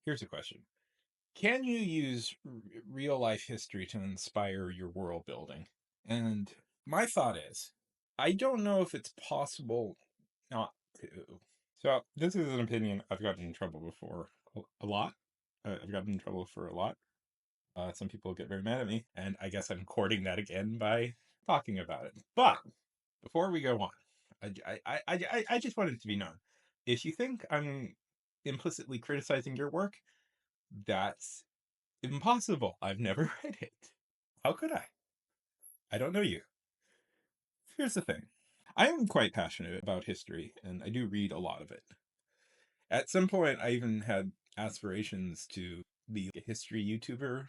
Here's a question. Can you use real life history to inspire your world building? And my thought is, I don't know if it's possible not to. So, this is an opinion I've gotten in trouble before a lot. I've gotten in trouble for a lot. Some people get very mad at me, and I guess I'm courting that again by talking about it. But before we go on, I just want it to be known. If you think I'm implicitly criticizing your work, that's impossible. I've never read it. How could I? I don't know you. Here's the thing. I am quite passionate about history, and I do read a lot of it. At some point, I even had aspirations to be a history YouTuber,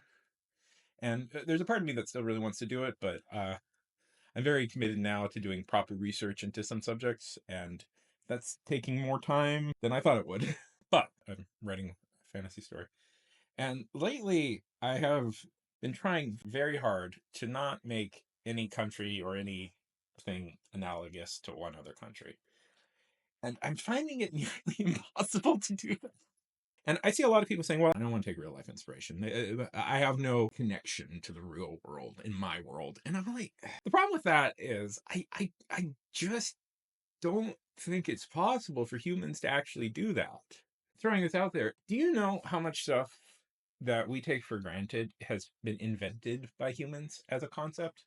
and there's a part of me that still really wants to do it, but I'm very committed now to doing proper research into some subjects, and that's taking more time than I thought it would. But I'm writing a fantasy story. And lately, I have been trying very hard to not make any country or anything analogous to one other country. And I'm finding it nearly impossible to do that. And I see a lot of people saying, well, I don't want to take real life inspiration. I have no connection to the real world in my world. And I'm like, the problem with that is I just don't think it's possible for humans to actually do that. Throwing this out there, do you know how much stuff that we take for granted has been invented by humans as a concept?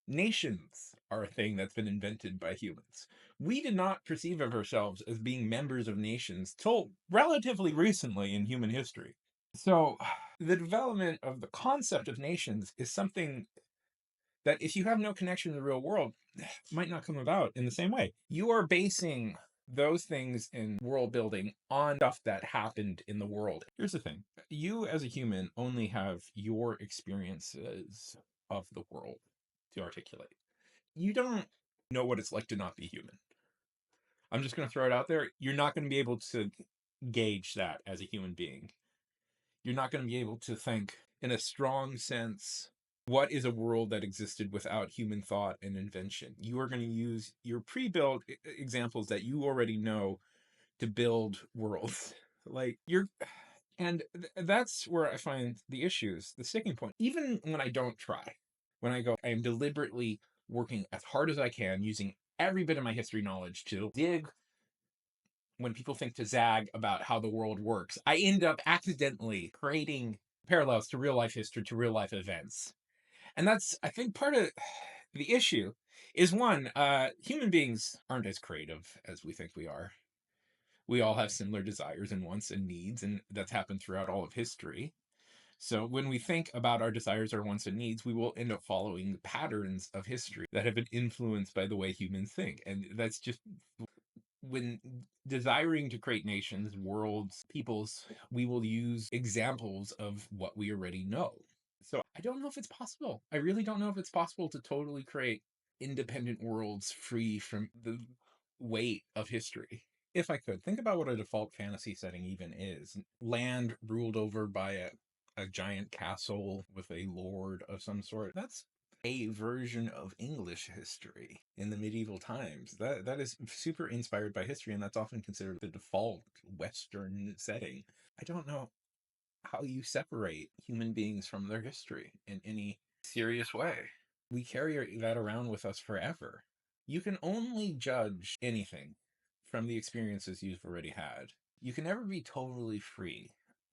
Nations are a thing that's been invented by humans. We did not perceive of ourselves as being members of nations till relatively recently in human history. So, the development of the concept of nations is something that, if you have no connection to the real world, might not come about in the same way. You are basing those things in world building on stuff that happened in the world. Here's the thing. You as a human only have your experiences of the world to articulate. You don't know what it's like to not be human. I'm just going to throw it out there. You're not going to be able to gauge that as a human being. You're not going to be able to think in a strong sense what is a world that existed without human thought and invention. You are going to use your pre-built examples that you already know to build worlds. Like you're and that's where I find the issues, the sticking point. Even when I don't try, when I go, I am deliberately working as hard as I can, using every bit of my history knowledge to dig when people think to zag about how the world works, I end up accidentally creating parallels to real life history, to real life events. And that's, I think, part of the issue is one, human beings aren't as creative as we think we are. We all have similar desires and wants and needs, and that's happened throughout all of history. So when we think about our desires, our wants, and needs, we will end up following patterns of history that have been influenced by the way humans think. And that's just when desiring to create nations, worlds, peoples, we will use examples of what we already know. So I don't know if it's possible. I really don't know if it's possible to totally create independent worlds free from the weight of history. If I could, think about what a default fantasy setting even is. Land ruled over by a giant castle with a lord of some sort. That's a version of English history in the medieval times. That is super inspired by history, and that's often considered the default Western setting. I don't know how you separate human beings from their history in any serious way. We carry that around with us forever. You can only judge anything from the experiences you've already had. You can never be totally free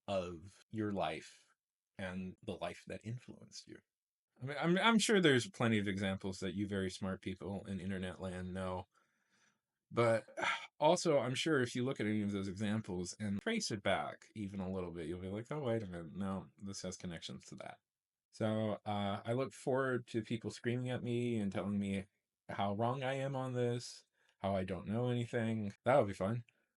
of your life and the life that influenced you. I mean, I'm sure there's plenty of examples that you very smart people in internet land know. But also, I'm sure if you look at any of those examples and trace it back even a little bit, you'll be like, oh, wait a minute. No, this has connections to that. So I look forward to people screaming at me and telling me how wrong I am on this, how I don't know anything. That'll be fun.